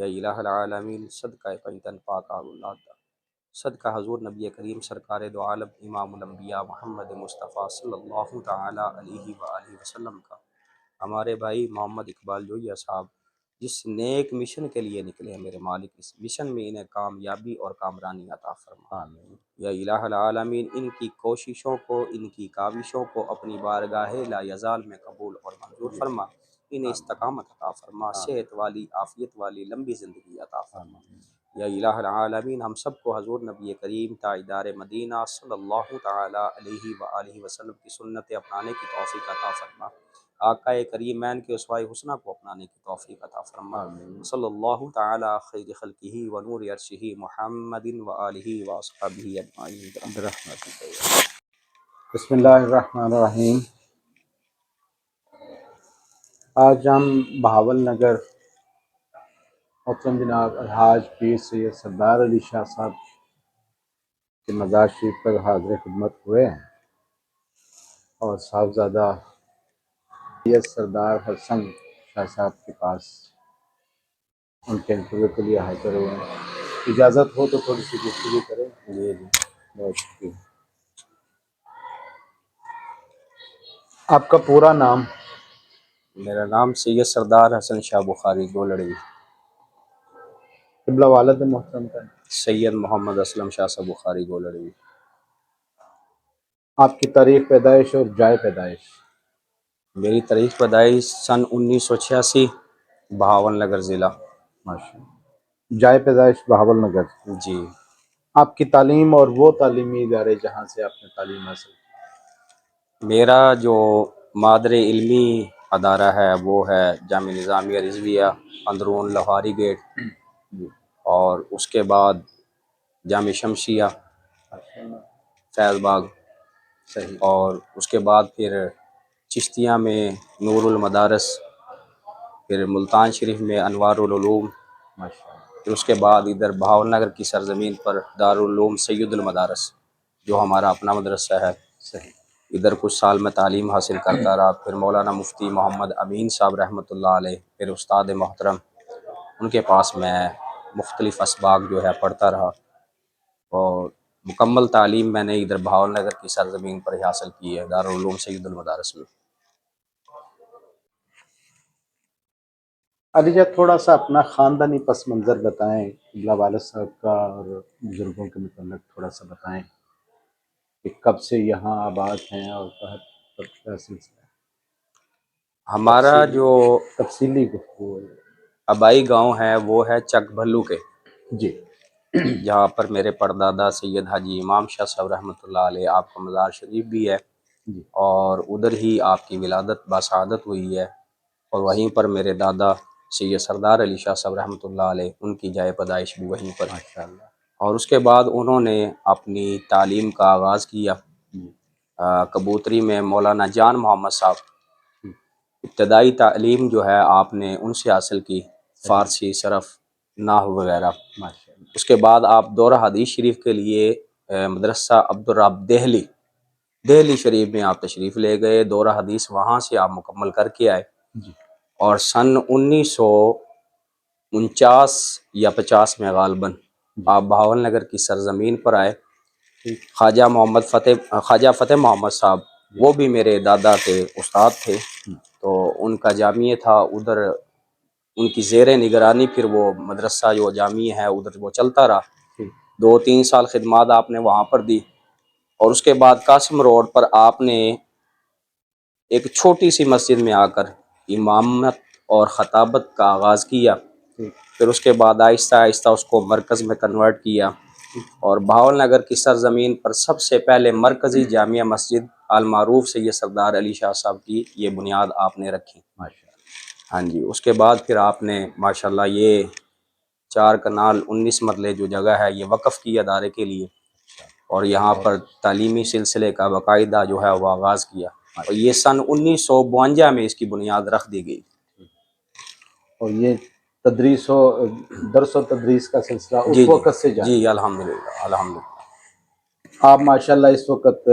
یا الہ العالمین صدقہ پنجتن پاک اللہ، صدقہ حضور نبی کریم سرکار دو عالم امام الانبیاء محمد مصطفیٰ صلی اللہ تعالی علیہ وآلہ وسلم کا، ہمارے بھائی محمد اقبال جوئیہ صاحب جس نیک مشن کے لیے نکلے ہیں، میرے مالک اس مشن میں انہیں کامیابی اور کامرانی عطا فرما۔ آمین۔ یا الہ العالمین ان کی کوششوں کو، ان کی کاوشوں کو اپنی بارگاہ لا یزال میں قبول اور منظور فرما، انہیں استقامت عطا فرما، صحت والی عافیت والی لمبی زندگی عطا فرما۔ یا الہ العالمین ہم سب کو حضور نبی کریم تاجدار مدینہ صلی اللہ تعالی علیہ وآلہ وسلم کی سنت اپنانے کی توفیق عطا فرما، آقا کریمین کے اسوہ حسنہ کو اپنانے کی توفیق عطا فرما۔ صلی اللہ تعالی خیر خلقہ و نور عرشہ محمد و آلہ و اصحابہ اجمعین برحمتک۔ بسم اللہ الرحمن الرحیم۔ آج ہم بہاول نگر محترم جناب الحاج پیر سید سردار علی شاہ صاحب کے مزار شریف پر حاضر خدمت ہوئے ہیں اور صاحبزادہ سید سردار حسن شاہ صاحب کے پاس ان کے انٹرویو کے لیے حاضر ہوئے ہیں۔ اجازت ہو تو تھوڑی سی گفتگو کریں۔ جی جی بہت شکریہ۔ آپ کا پورا نام؟ میرا نام سید سردار حسن شاہ بخاری گولڑی، قبلہ والد محترم کا؟ سید محمد اسلم شاہ صاحب بخاری گولڑی۔ آپ کی تاریخ پیدائش اور جائے پیدائش؟ میری تاریخ پیدائش سن 1986، بہاول نگر ضلع۔ ماشاء اللہ۔ جائے پیدائش بہاول نگر۔ جی۔ آپ کی تعلیم اور وہ تعلیمی ادارے جہاں سے آپ نے تعلیم حاصل کی؟ میرا جو مادر علمی ادارہ ہے وہ ہے جامعہ نظامیہ رضویہ اندرون لوہاری گیٹ، جی۔ اور اس کے بعد جامعہ شمشیہ فیض باغ، صحیح۔ اور اس کے بعد پھر چشتیہ میں نور المدارس، پھر ملتان شریف میں انوار العلوم، ماشاء اللہ۔ پھر اس کے بعد ادھر بہاول نگر کی سرزمین پر دارالعلوم سید المدارس جو ہمارا اپنا مدرسہ ہے، صحیح۔ ادھر کچھ سال میں تعلیم حاصل کرتا رہا۔ پھر مولانا مفتی محمد امین صاحب رحمۃ اللہ علیہ، پھر استاد محترم، ان کے پاس میں مختلف اسباق جو ہے پڑھتا رہا، اور مکمل تعلیم میں نے ادھر بہاول نگر کی سرزمین پر ہی حاصل کی ہے، دارالعلوم سید المدارس میں۔ علی جان تھوڑا سا اپنا خاندانی پس منظر بتائیں، قبلہ والد صاحب کا اور بزرگوں کے متعلق تھوڑا سا بتائیں کہ کب سے یہاں آباد ہیں اور کب کا سلسلہ ہے؟ ہمارا جو تفصیلی گفتگو ہے۔ آبائی گاؤں ہے وہ ہے چک بھلو کے، جی۔ جہاں پر میرے پردادا سید حاجی امام شاہ صاحب رحمۃ اللہ علیہ آپ کا مزار شریف بھی ہے، جی۔ اور ادھر ہی آپ کی ولادت باسعادت ہوئی ہے، اور وہیں پر میرے دادا سید سردار علی شاہ صاحب رحمۃ اللہ علیہ ان کی جائے پیدائش بھی وہیں پر ہے۔ ماشاء اللہ۔ اور اس کے بعد انہوں نے اپنی تعلیم کا آغاز کیا جی۔ کبوتری میں مولانا جان محمد صاحب، ابتدائی تعلیم جو ہے آپ نے ان سے حاصل کی، فارسی، صرف، نحو وغیرہ۔ ماشاء اللہ۔ اس کے بعد آپ دورہ حدیث شریف کے لیے مدرسہ عبدالرب دہلی شریف میں آپ تشریف لے گئے، دورہ حدیث وہاں سے آپ مکمل کر کے آئے، جی۔ اور سن 1949 یا 50 میں غالباً آپ بہاول نگر کی سرزمین پر آئے۔ خواجہ فتح محمد صاحب وہ بھی میرے دادا کے استاد تھے، تو ان کا جامعہ تھا ادھر، ان کی زیر نگرانی پھر وہ مدرسہ جو جامعہ ہے ادھر وہ چلتا رہا، 2-3 سال خدمات آپ نے وہاں پر دی، اور اس کے بعد قاسم روڈ پر آپ نے ایک چھوٹی سی مسجد میں آ کر امامت اور خطابت کا آغاز کیا، پھر اس کے بعد آہستہ آہستہ اس کو مرکز میں کنورٹ کیا، اور بہاول نگر کی سرزمین پر سب سے پہلے مرکزی جامعہ مسجد المعروف سید سردار علی شاہ صاحب کی یہ بنیاد آپ نے رکھی۔ ہاں جی، اس کے بعد پھر آپ نے ماشاءاللہ یہ 4 کنال 19 مرلے جو جگہ ہے یہ وقف کی ادارے کے لیے، اور یہاں پر تعلیمی سلسلے کا باقاعدہ جو ہے وہ آغاز کیا، اور یہ سن 1952 میں اس کی بنیاد رکھ دی گئی۔ اور یہ تدریس و درس و تدریس کا سلسلہ اس جی وقت سے جاری ہے؟ جی الحمدللہ الحمدللہ۔ آپ ماشاءاللہ اس وقت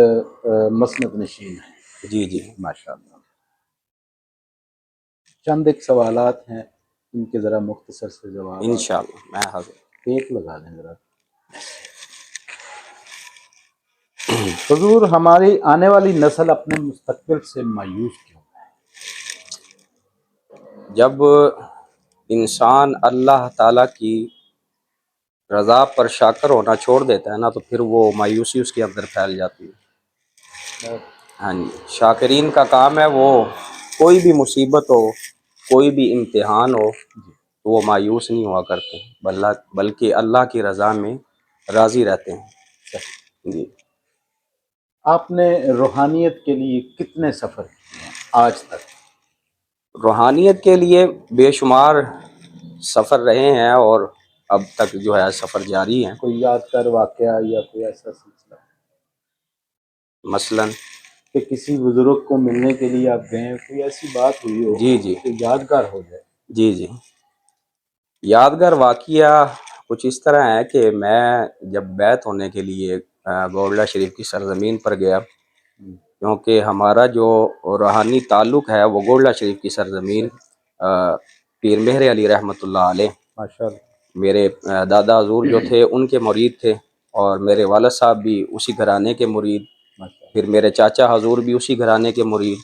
مسند نشین ہیں۔ جی جی۔ ماشاءاللہ۔ چند ایک سوالات ہیں ان کے ذرا مختصر سے جواب انشاءاللہ میں حاضر۔ ایک لگا دیں ذرا۔ حضور، ہماری آنے والی نسل اپنے مستقبل سے مایوس کیوں ہے؟ جب انسان اللہ تعالیٰ کی رضا پر شاکر ہونا چھوڑ دیتا ہے نا تو پھر وہ مایوسی اس کے اندر پھیل جاتی ہے۔ ہاں جی، شاکرین کا کام ہے وہ کوئی بھی مصیبت ہو، کوئی بھی امتحان ہو تو وہ مایوس نہیں ہوا کرتے، بلکہ اللہ کی رضا میں راضی رہتے ہیں۔ جی، آپ نے روحانیت کے لیے کتنے سفر کیے ہیں آج تک؟ روحانیت کے لیے بے شمار سفر رہے ہیں اور اب تک جو ہے سفر جاری ہیں۔ کوئی یادگار واقعہ یا کوئی ایسا سلسلہ مثلاً کہ کسی بزرگ کو ملنے کے لیے آپ گئے، کوئی ایسی بات ہوئی ہو جی جی کہ یادگار ہو جائے؟ جی یادگار واقعہ کچھ اس طرح ہے کہ میں جب بیعت ہونے کے لیے گولڈا شریف کی سرزمین پر گیا، کیونکہ ہمارا جو روحانی تعلق ہے وہ گولڈا شریف کی سرزمین پیر مہر علی رحمۃ اللہ علیہ، ماشاء اللہ۔ میرے دادا حضور جو تھے ان کے مرید تھے، اور میرے والد صاحب بھی اسی گھرانے کے مرید، پھر میرے چاچا حضور بھی اسی گھرانے کے مرید۔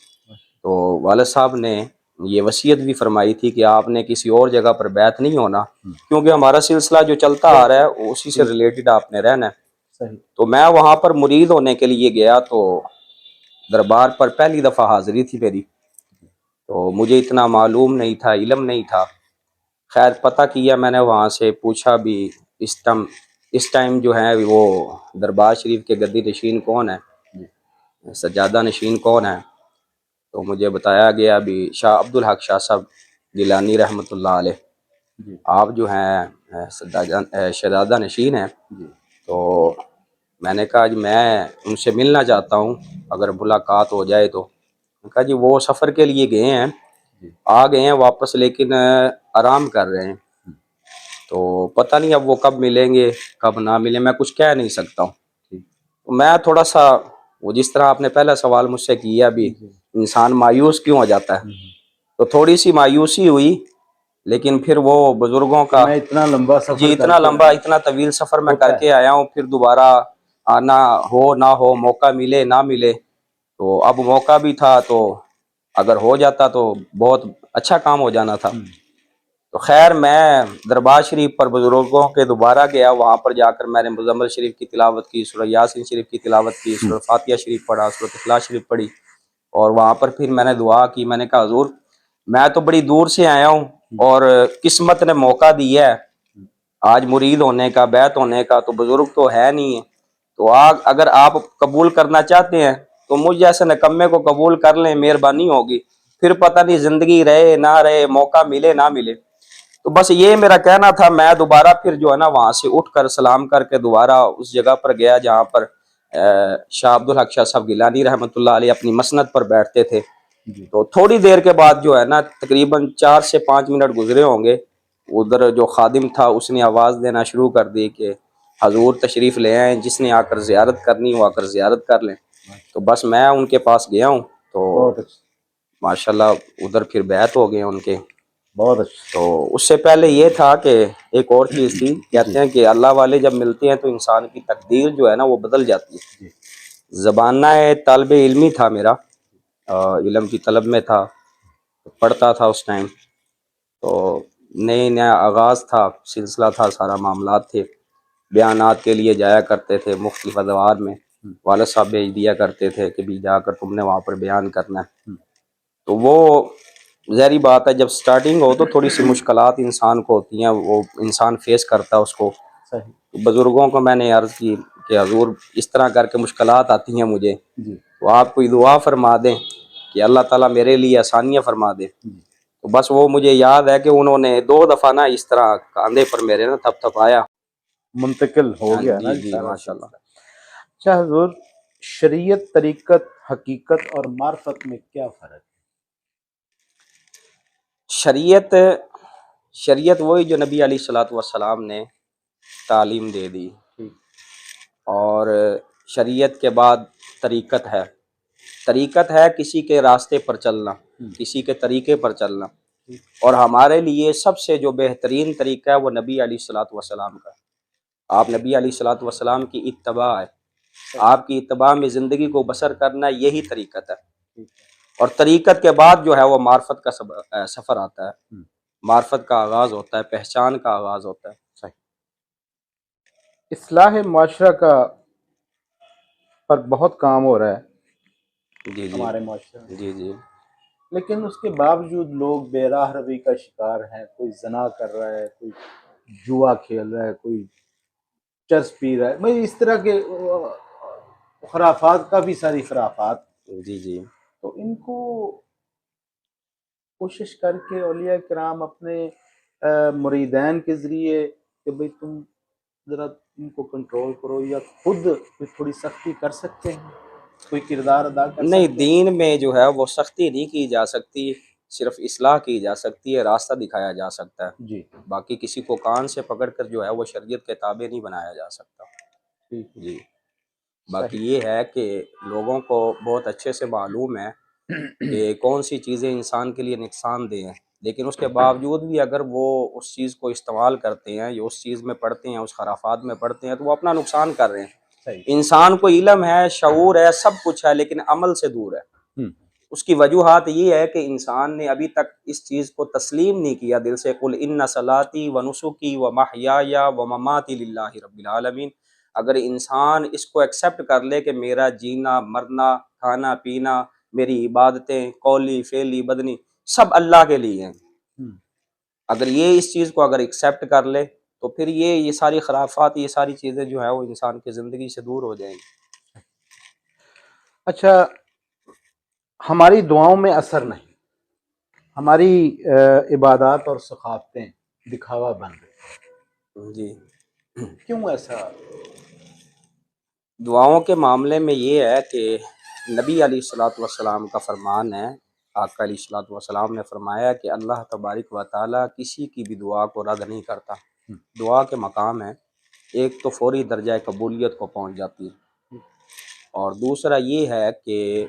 تو والد صاحب نے یہ وصیت بھی فرمائی تھی کہ آپ نے کسی اور جگہ پر بیعت نہیں ہونا، کیونکہ ہمارا سلسلہ جو چلتا آ رہا ہے اسی سے ریلیٹڈ آپ نے رہنا ہے۔ صحیح۔ تو میں وہاں پر مرید ہونے کے لیے گیا تو دربار پر پہلی دفعہ حاضری تھی میری، تو مجھے اتنا معلوم نہیں تھا، علم نہیں تھا۔ خیر پتہ کیا میں نے، وہاں سے پوچھا بھی اس ٹائم جو ہے وہ دربار شریف کے گدی نشین کون ہے، سجادہ نشین کون ہے، تو مجھے بتایا گیا بھی شاہ عبدالحق شاہ صاحب گیلانی رحمۃ اللہ علیہ، آپ جو ہیں سجادہ نشین ہیں۔ تو میں نے کہا جی میں ان سے ملنا چاہتا ہوں، اگر ملاقات ہو جائے تو۔ کہا جی وہ سفر کے لیے گئے ہیں، آ گئے ہیں واپس، لیکن آرام کر رہے ہیں، تو پتہ نہیں اب وہ کب ملیں گے کب نہ ملیں، میں کچھ کہہ نہیں سکتا ہوں۔ میں تھوڑا سا وہ جس طرح آپ نے پہلا سوال مجھ سے کیا بھی انسان مایوس کیوں ہو جاتا ہے، تو تھوڑی سی مایوسی ہوئی، لیکن پھر وہ بزرگوں کا میں اتنا لمبا سفر جی اتنا لمبا اتنا طویل سفر میں کر کے آیا ہوں، پھر دوبارہ آنا ہو نہ ہو، موقع ملے نہ ملے، تو اب موقع بھی تھا تو اگر ہو جاتا تو بہت اچھا کام ہو جانا تھا۔ تو خیر میں دربار شریف پر بزرگوں کے دوبارہ گیا، وہاں پر جا کر میں نے مزمل شریف کی تلاوت کی، سورہ یاسین شریف کی تلاوت کی، سورہ فاتحہ شریف پڑھا، سورہ اخلاص شریف پڑھی، اور وہاں پر پھر میں نے دعا کی۔ میں نے کہا حضور میں تو بڑی دور سے آیا ہوں اور قسمت نے موقع دیا ہے آج مرید ہونے کا، بیعت ہونے کا، تو بزرگ تو ہے نہیں ہے، تو اگر آپ قبول کرنا چاہتے ہیں تو مجھ جیسے نکمے کو قبول کر لیں، مہربانی ہوگی، پھر پتہ نہیں زندگی رہے نہ رہے، موقع ملے نہ ملے۔ تو بس یہ میرا کہنا تھا۔ میں دوبارہ پھر جو ہے نا وہاں سے اٹھ کر سلام کر کے دوبارہ اس جگہ پر گیا جہاں پر شاہ عبدالحق شاہ صاحب گیلانی رحمۃ اللہ علیہ اپنی مسند پر بیٹھتے تھے۔ تو تھوڑی دیر کے بعد جو ہے نا تقریباً 4 سے 5 منٹ گزرے ہوں گے، ادھر جو خادم تھا اس نے آواز دینا شروع کر دی کہ حضور تشریف لے آئیں، جس نے آ کر زیارت کرنی ہو آ کر زیارت کر لیں۔ تو بس میں ان کے پاس گیا ہوں، تو ماشاءاللہ ادھر پھر بیعت ہو گئے ان کے۔ بہت اچھا۔ تو اس سے پہلے یہ تھا کہ ایک اور چیز تھی، کہتے ہیں کہ اللہ والے جب ملتے ہیں تو انسان کی تقدیر جو ہے نا وہ بدل جاتی ہے۔ زبانہ طالب علمی تھا میرا، علم کی طلب میں تھا، پڑھتا تھا اس ٹائم، تو نیا آغاز تھا، سلسلہ تھا، سارا معاملات تھے، بیانات کے لیے جایا کرتے تھے مختلف ادوار میں، والد صاحب بھیج دیا کرتے تھے کہ بھی جا کر تم نے وہاں پر بیان کرنا ہے۔ تو وہ ظاہری بات ہے جب سٹارٹنگ ہو تو تھوڑی سی مشکلات انسان کو ہوتی ہیں، وہ انسان فیس کرتا ہے اس کو۔ بزرگوں کو میں نے عرض کی کہ حضور اس طرح کر کے مشکلات آتی ہیں مجھے، تو آپ کوئی دعا فرما دیں کہ اللہ تعالیٰ میرے لیے آسانیاں فرما دے۔ تو بس وہ مجھے یاد ہے کہ انہوں نے 2 دفعہ نا اس طرح کاندھے پر میرے نا تھپ تھپ آیا، منتقل ہو گیا نا جی ماشاءاللہ۔ اچھا حضور، شریعت، طریقت، حقیقت اور معرفت میں کیا فرق ہے؟ شریعت وہی جو نبی علیہ الصلوۃ والسلام نے تعلیم دے دی، اور شریعت کے بعد طریقت ہے کسی کے راستے پر چلنا، کسی کے طریقے پر چلنا۔ اور ہمارے لیے سب سے جو بہترین طریقہ ہے وہ نبی علیہ الصلوۃ والسلام کا. آپ نبی علیہ الصلوۃ والسلام کی اتباع ہے، آپ کی اتباع میں زندگی کو بسر کرنا، یہی طریقت ہے. اور طریقت کے بعد جو ہے وہ معرفت کا سفر آتا ہے، معرفت کا آغاز ہوتا ہے، پہچان کا آغاز ہوتا ہے. صحیح. اصلاح معاشرہ کا پر بہت کام ہو رہا ہے جی جی ہمارے معاشرے میں، جی جی لیکن اس کے باوجود لوگ بے راہ روی کا شکار ہیں. کوئی زنا کر رہا ہے، کوئی جوا کھیل رہا ہے، کوئی چرس پی رہا ہے، بھئی اس طرح کے خرافات، کافی ساری خرافات. جی جی تو ان کو کوشش کر کے اولیاء کرام اپنے مریدین کے ذریعے کہ بھئی تم ذرا ان کو کنٹرول کرو، یا خود کوئی تھوڑی سختی کر سکتے ہیں، کوئی کردار ادا کر نہیں، سکتے ہیں. دین میں جو ہے وہ سختی نہیں کی جا سکتی، صرف اصلاح کی جا سکتی ہے، راستہ دکھایا جا سکتا ہے. جی باقی کسی کو کان سے پکڑ کر جو ہے وہ شریعت کے تابع نہیں بنایا جا سکتا. ٹھیک ہے. جی. باقی صحیح. یہ ہے کہ لوگوں کو بہت اچھے سے معلوم ہے کہ کون سی چیزیں انسان کے لیے نقصان دہ ہیں، لیکن اس کے باوجود بھی اگر وہ اس چیز کو استعمال کرتے ہیں یا اس چیز میں پڑھتے ہیں، اس خرافات میں پڑھتے ہیں، تو وہ اپنا نقصان کر رہے ہیں. صحیح. انسان کو علم ہے، شعور ہے، سب کچھ ہے، لیکن عمل سے دور ہے. اس کی وجوہات یہ ہے کہ انسان نے ابھی تک اس چیز کو تسلیم نہیں کیا دل سے. قل ان صلاتی و نسکی و محیای و مماتی للہ رب العالمین. اگر انسان اس کو ایکسیپٹ کر لے کہ میرا جینا، مرنا، کھانا پینا، میری عبادتیں، قولی فعلی بدنی، سب اللہ کے لیے ہیں، اگر یہ اس چیز کو اگر ایکسیپٹ کر لے تو پھر یہ ساری خرافات، یہ ساری چیزیں جو ہے وہ انسان کی زندگی سے دور ہو جائیں گی. اچھا، ہماری دعاؤں میں اثر نہیں، ہماری عبادات اور ثقافتیں دکھاوا بن رہی، جی. کیوں ایسا؟ دعاؤں کے معاملے میں یہ ہے کہ نبی علیہ الصلوۃ والسلام کا فرمان ہے، آقا علیہ الصلوۃ والسلام نے فرمایا کہ اللہ تبارک و تعالیٰ کسی کی بھی دعا کو رد نہیں کرتا. دعا کے مقام ہے، ایک تو فوری درجہ قبولیت کو پہنچ جاتی ہے، اور دوسرا یہ ہے کہ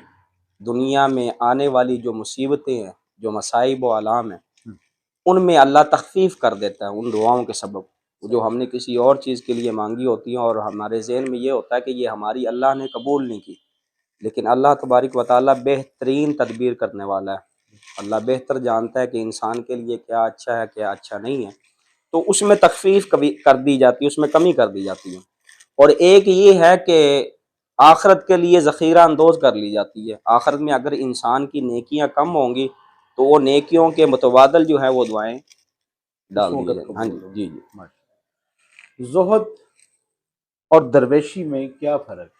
دنیا میں آنے والی جو مصیبتیں ہیں، جو مصائب و آلام ہیں، ان میں اللہ تخفیف کر دیتا ہے ان دعاؤں کے سبب، جو ہم نے کسی اور چیز کے لیے مانگی ہوتی ہیں، اور ہمارے ذہن میں یہ ہوتا ہے کہ یہ ہماری اللہ نے قبول نہیں کی. لیکن اللہ تبارک و تعالیٰ بہترین تدبیر کرنے والا ہے. اللہ بہتر جانتا ہے کہ انسان کے لیے کیا اچھا ہے، کیا اچھا نہیں ہے، تو اس میں تخفیف کبھی کر دی جاتی ہے، اس میں کمی کر دی جاتی ہے. اور ایک یہ ہے کہ آخرت کے لیے ذخیرہ اندوز کر لی جاتی ہے. آخرت میں اگر انسان کی نیکیاں کم ہوں گی تو وہ نیکیوں کے متبادل جو ہے وہ دعائیں اس ڈال دی وقت جائیں. ہاں جی قبول جی ہوگی. جی. زہد اور درویشی میں کیا فرق ہے؟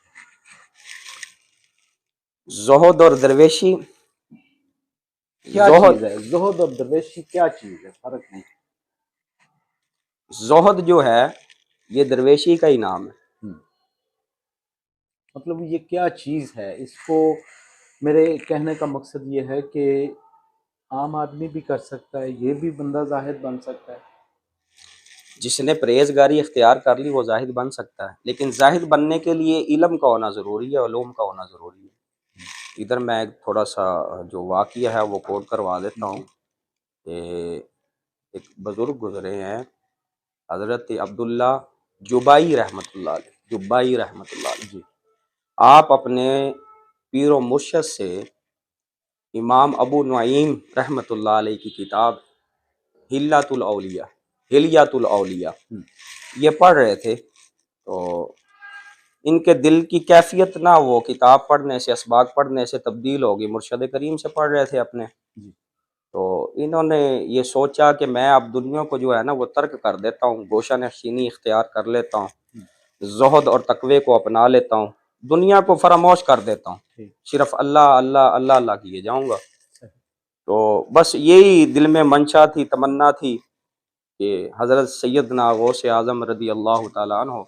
زہد اور درویشی، کیا زہد چیز ہے زہد اور درویشی؟ کیا چیز ہے؟ فرق نہیں. زہد جو ہے یہ درویشی کا ہی نام ہے. مطلب یہ کیا چیز ہے؟ اس کو میرے کہنے کا مقصد یہ ہے کہ عام آدمی بھی کر سکتا ہے، یہ بھی بندہ زاہد بن سکتا ہے. جس نے پرہیزگاری اختیار کر لی وہ زاہد بن سکتا ہے، لیکن زاہد بننے کے لیے علم کا ہونا ضروری ہے، علوم کا ہونا ضروری ہے. ادھر میں ایک تھوڑا سا جو واقعہ ہے وہ کوٹ کروا دیتا ہوں کہ ایک بزرگ گزرے ہیں، حضرت عبداللہ جبائی رحمۃ اللہ علیہ، جبائی رحمۃ اللہ علیہ. جی. آپ اپنے پیر و مرشد سے امام ابو نعیم رحمۃ اللہ علیہ کی کتاب حلیۃ الاولیاء، حلیۃ الاولیاء یہ پڑھ رہے تھے، تو ان کے دل کی کیفیت نہ وہ کتاب پڑھنے سے، اسباق پڑھنے سے تبدیل ہوگی، مرشد کریم سے پڑھ رہے تھے اپنے. تو انہوں نے یہ سوچا کہ میں اب دنیا کو جو ہے نا وہ ترک کر دیتا ہوں، گوشہ نشینی اختیار کر لیتا ہوں، زہد اور تقوی کو اپنا لیتا ہوں، دنیا کو فراموش کر دیتا ہوں، صرف اللہ اللہ اللہ اللہ کیے جاؤں گا. تو بس یہی دل میں منشا تھی، تمنا تھی کہ حضرت سیدنا غوث اعظم رضی اللہ تعالیٰ عنہ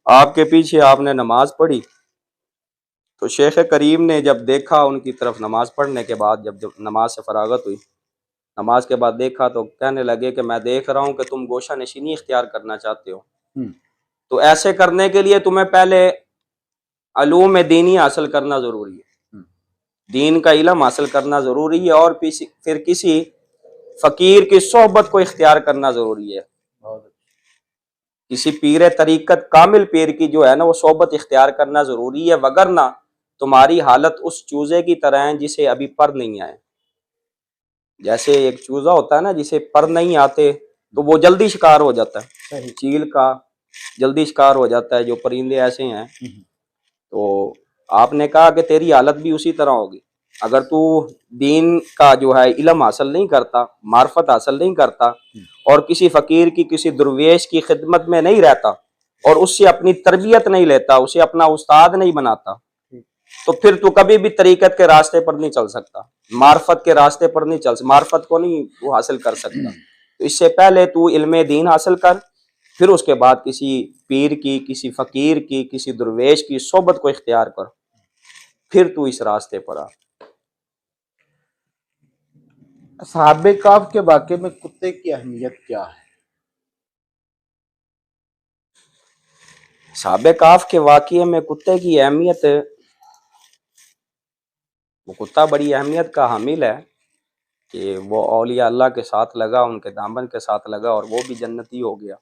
آپ کے پیچھے آپ نے نماز پڑھی. تو شیخ کریم نے جب دیکھا ان کی طرف نماز پڑھنے کے بعد، جب نماز سے فراغت ہوئی، نماز کے بعد دیکھا تو کہنے لگے کہ میں دیکھ رہا ہوں کہ تم گوشہ نشینی اختیار کرنا چاہتے ہو، تو ایسے کرنے کے لیے تمہیں پہلے علوم دینی حاصل کرنا ضروری ہے، دین کا علم حاصل کرنا ضروری ہے، اور پھر کسی فقیر کی صحبت کو اختیار کرنا ضروری ہے. بہت کسی پیر طریقت کامل پیر کی جو ہے نا وہ صحبت اختیار کرنا ضروری ہے، وگرنہ تمہاری حالت اس چوزے کی طرح ہے جسے ابھی پر نہیں آئے. جیسے ایک چوزا ہوتا ہے نا جسے پر نہیں آتے تو وہ جلدی شکار ہو جاتا ہے، صحیح. چیل کا جلدی شکار ہو جاتا ہے. جو پرندے ایسے ہیں تو آپ نے کہا کہ تیری حالت بھی اسی طرح ہوگی. اگر تو دین کا جو ہے علم حاصل نہیں کرتا، معرفت حاصل نہیں کرتا، اور کسی فقیر کی کسی درویش کی خدمت میں نہیں رہتا اور اس سے اپنی تربیت نہیں لیتا، اسے اپنا استاد نہیں بناتا، تو پھر تو کبھی بھی طریقت کے راستے پر نہیں چل سکتا، معرفت کے راستے پر نہیں چل سکتا، معرفت کو نہیں وہ حاصل کر سکتا. تو اس سے پہلے تو علم دین حاصل کر، پھر اس کے بعد کسی پیر کی، کسی فقیر کی، کسی درویش کی صحبت کو اختیار کر، پھر تو اس راستے پر آ. اصحاب کہف کے واقعے میں کتے کی اہمیت کیا ہے؟ اصحاب کہف کے واقعے میں کتے کی اہمیت، وہ کتا بڑی اہمیت کا حامل ہے کہ وہ اولیاء اللہ کے ساتھ لگا، ان کے دامن کے ساتھ لگا اور وہ بھی جنتی ہو گیا.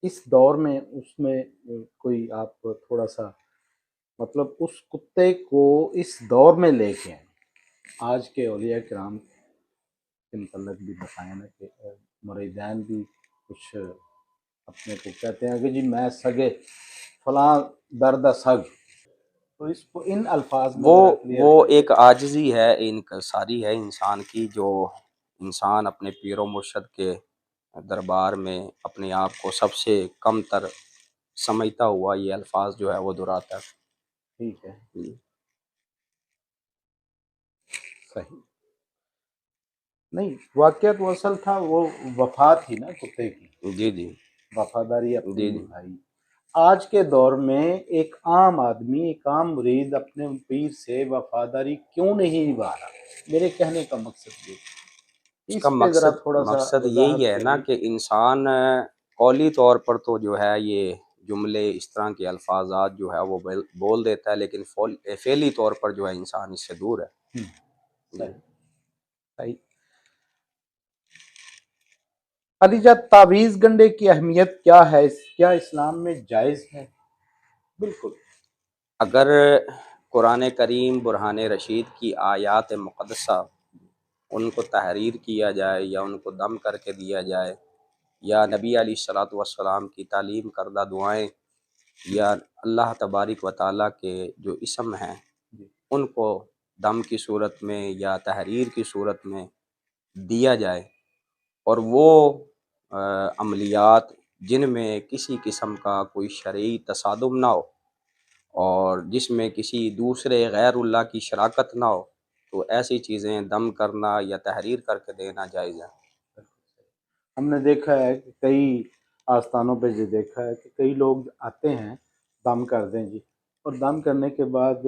اس دور میں اس میں کوئی آپ تھوڑا سا مطلب اس کتے کو اس دور میں لے کے آئیں، آج کے اولیاء کرام کے متعلق بھی بتائیں نا کہ مریدین بھی کچھ اپنے کو کہتے ہیں کہ جی میں سگے فلاں درد سگ، تو اس کو ان الفاظ میں ذرا کلیئر وہ کریے. ایک عاجزی ہے، انکساری ہے انسان کی، جو انسان اپنے پیر و مرشد کے دربار میں اپنے آپ کو سب سے کم تر سمجھتا ہوا یہ الفاظ جو ہے وہ دہراتا ہے. ٹھیک ہے، صحیح. نہیں، واقعہ تو اصل تھا وہ وفات تھی نا کتے کی، جی جی وفاداری اپنی جی جی. نبھائی. آج کے دور میں ایک عام آدمی، ایک عام مرید اپنے پیر سے وفاداری کیوں نہیں نبھا رہا؟ میرے کہنے کا مقصد یہ اس کا اس پہ ذرا تھوڑا سا مقصد یہی وضاحت ہے نا کریے. کہ انسان قولی طور پر تو جو ہے یہ جملے اس طرح کے الفاظات جو ہے وہ بول دیتا ہے، لیکن فعلی طور پر جو ہے انسان اس سے دور ہے. صحیح صحیح. علی جان، تعویذ گنڈے کی اہمیت کیا ہے؟ کیا اسلام میں جائز ہے؟ بالکل. اگر قرآن کریم برہان رشید کی آیات مقدسہ ان کو تحریر کیا جائے یا ان کو دم کر کے دیا جائے، یا نبی علیہ الصلوۃ والسلام کی تعلیم کردہ دعائیں یا اللہ تبارک و تعالیٰ کے جو اسم ہیں ان کو دم کی صورت میں یا تحریر کی صورت میں دیا جائے، اور وہ عملیات جن میں کسی قسم کا کوئی شرعی تصادم نہ ہو اور جس میں کسی دوسرے غیر اللہ کی شراکت نہ ہو، تو ایسی چیزیں دم کرنا یا تحریر کر کے دینا جائز ہے. ہم نے دیکھا ہے کہ کئی آستانوں پہ یہ دیکھا ہے کہ کئی لوگ آتے ہیں دم کر دیں جی، اور دم کرنے کے بعد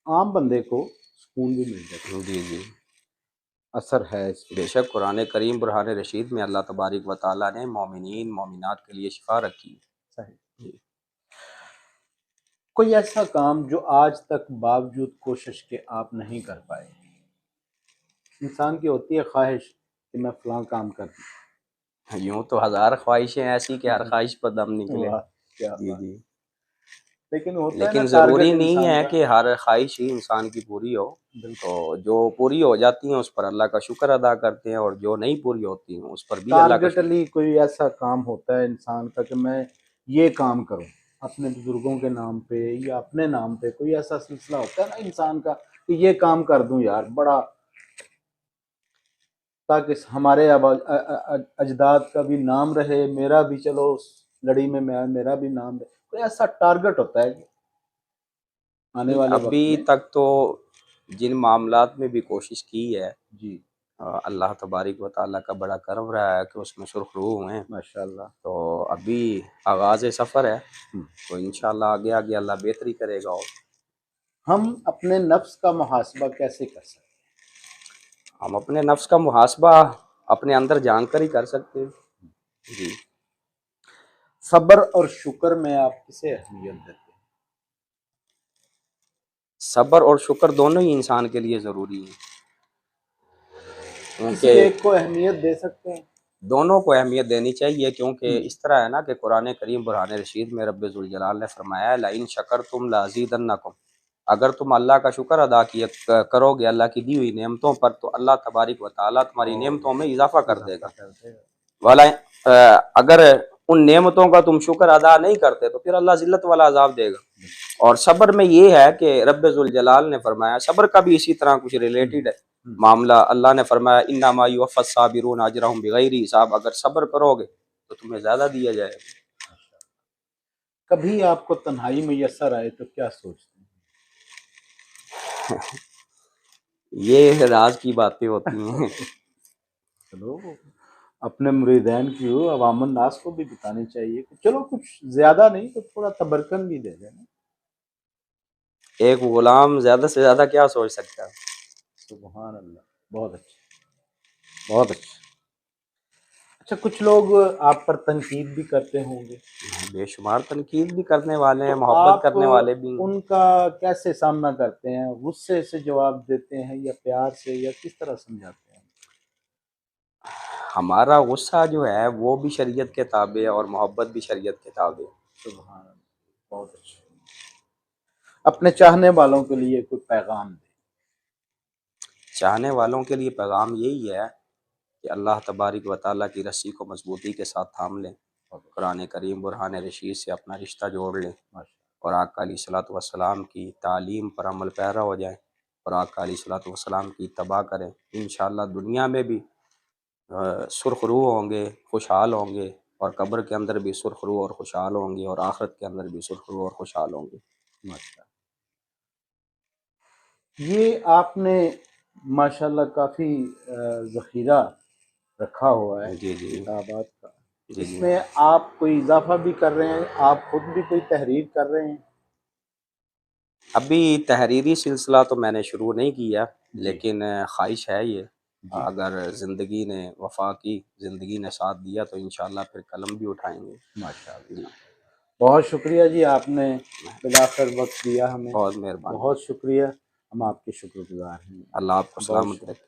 عام بندے کو سکون بھی مل جاتا ہے. جی جی اثر ہے اس بے میں. شک قرآن کریم برہان رشید میں اللہ تبارک و تعالیٰ نے مومنین مومنات کے لیے شفا رکھی ہے. صحیح. کوئی ایسا کام جو آج تک باوجود کوشش کے آپ نہیں کر پائے؟ انسان کی ہوتی ہے خواہش کہ میں فلاں کام کر دوں. یوں تو ہزار خواہشیں ایسی کہ ہر خواہش پر دم نکلے. واہ کیا جی بات. جی لیکن ہوتا ہے نا لیکن ضروری ٹارگٹ نہیں انسان ہے کا. کہ ہر خواہش ہی انسان کی پوری ہو. بالکل. تو جو پوری ہو جاتی ہیں اس پر اللہ کا شکر ادا کرتے ہیں، اور جو نہیں پوری ہوتی ہیں اس پر بھی اللہ کا شکر. ٹارگٹلی کوئی ایسا کام ہوتا ہے انسان کا کہ میں یہ کام کروں اپنے بزرگوں کے نام پہ یا اپنے نام پہ، کوئی ایسا سلسلہ ہوتا ہے نا انسان کا کہ یہ کام کر دوں یار بڑا، تاکہ ہمارے اجداد کا بھی نام رہے، میرا بھی چلو اس لڑی میں میرا بھی نام رہے. کوئی ایسا ٹارگٹ ہوتا ہے کہ آنے والے ابھی وقت میں؟ تک تو جن معاملات میں بھی کوشش کی ہے، جی اللہ تبارک و تعالیٰ کا بڑا کرم رہا ہے کہ اس میں سرخ روح ہوئے ہیں. ماشاءاللہ. تو ابھی آغاز سفر ہے، تو انشاءاللہ آگے آگے اللہ بہتری کرے گا. اور ہم اپنے نفس کا محاسبہ کیسے کر سکتے ہم اپنے نفس کا محاسبہ اپنے اندر جان کر ہی کر سکتے ہیں. جی ہیں؟ صبر اور شکر میں آپ کسے اہمیت دیتے ہیں؟ صبر اور شکر دونوں ہی انسان کے لیے ضروری ہیں. کسی کیونکہ ایک کو اہمیت دے سکتے ہیں؟ دونوں کو اہمیت دینی چاہیے، کیونکہ اس طرح ہے نا کہ قرآن کریم برہان رشید میں رب ذوالجلال نے فرمایا ہے لَإِن شَكَرْتُمْ لَأَزِيدَنَّكُمْ، اگر تم اللہ کا شکر ادا کیا کرو گے اللہ کی دی ہوئی نعمتوں پر تو اللہ تبارک و تعالیٰ تمہاری نعمتوں میں اضافہ کر دے گا۔ والا اگر ان نعمتوں کا تم شکر ادا نہیں کرتے تو پھر اللہ ذلت والا عذاب دے گا۔ اور صبر میں یہ ہے کہ رب ذوالجلال نے فرمایا، صبر کا بھی اسی طرح کچھ ریلیٹڈ ہے معاملہ، اللہ نے فرمایا انما یوفی الصابرون اجرهم بغیر حساب، اگر صبر کرو گے تو تمہیں زیادہ دیا جائے گا۔ کبھی آپ کو تنہائی میسر آئے تو کیا سوچتے یہ راز کی باتیں ہوتی ہیں۔ ہیں؟ چلو اپنے مریدین کی ہو، عوام الناس کو بھی بتانی چاہیے کہ چلو کچھ زیادہ نہیں تو تھوڑا تبرکن بھی دے دیں نا۔ ایک غلام زیادہ سے زیادہ کیا سوچ سکتا ہے؟ سبحان اللہ، بہت اچھا، بہت اچھا۔ اچھا کچھ لوگ آپ پر تنقید بھی کرتے ہوں گے، بے شمار تنقید بھی کرنے والے ہیں، تو محبت آپ کرنے والے بھی ہیں۔ ان کا کیسے سامنا کرتے ہیں؟ غصے سے جواب دیتے ہیں یا پیار سے، یا کس طرح سمجھاتے ہیں؟ ہمارا غصہ جو ہے وہ بھی شریعت کے تابع ہے اور محبت بھی شریعت کے تابع ہے۔ سبحان اللہ، بہت اچھا۔ اپنے چاہنے والوں کے لیے کوئی پیغام دے۔ چاہنے والوں کے لیے پیغام یہی ہے کہ اللہ تبارک و تعالیٰ کی رسی کو مضبوطی کے ساتھ تھام لیں، قرآن کریم برہان رشید سے اپنا رشتہ جوڑ لیں، اور آقا علیہ الصلوۃ والسلام کی تعلیم پر عمل پیرا ہو جائیں، اور آقا علیہ الصلوۃ والسلام کی اتباع کریں۔ انشاءاللہ دنیا میں بھی سرخ روح ہوں گے، خوشحال ہوں گے، اور قبر کے اندر بھی سرخ روح اور خوشحال ہوں گے، اور آخرت کے اندر بھی سرخ روح اور خوشحال ہوں گے۔ ماشاء اللہ، یہ آپ نے ماشاءاللہ کافی ذخیرہ رکھا ہوا ہے جی جی کتابات کا۔ جی اس جی میں آپ کوئی اضافہ بھی کر رہے ہیں؟ آپ خود بھی کوئی تحریر کر رہے ہیں؟ ابھی تحریری سلسلہ تو میں نے شروع نہیں کیا، جی لیکن خواہش ہے یہ، جی، اگر زندگی نے وفا کی، زندگی نے ساتھ دیا تو انشاءاللہ پھر قلم بھی اٹھائیں گے۔ ماشاء اللہ، جی، بہت شکریہ جی، آپ نے بلاخر وقت دیا ہمیں، بہت مہربانی، بہت شکریہ، ہم آپ کے شکر گزار ہیں۔ اللہ آپ کو بہت سلامت شکریہ۔ رکھے۔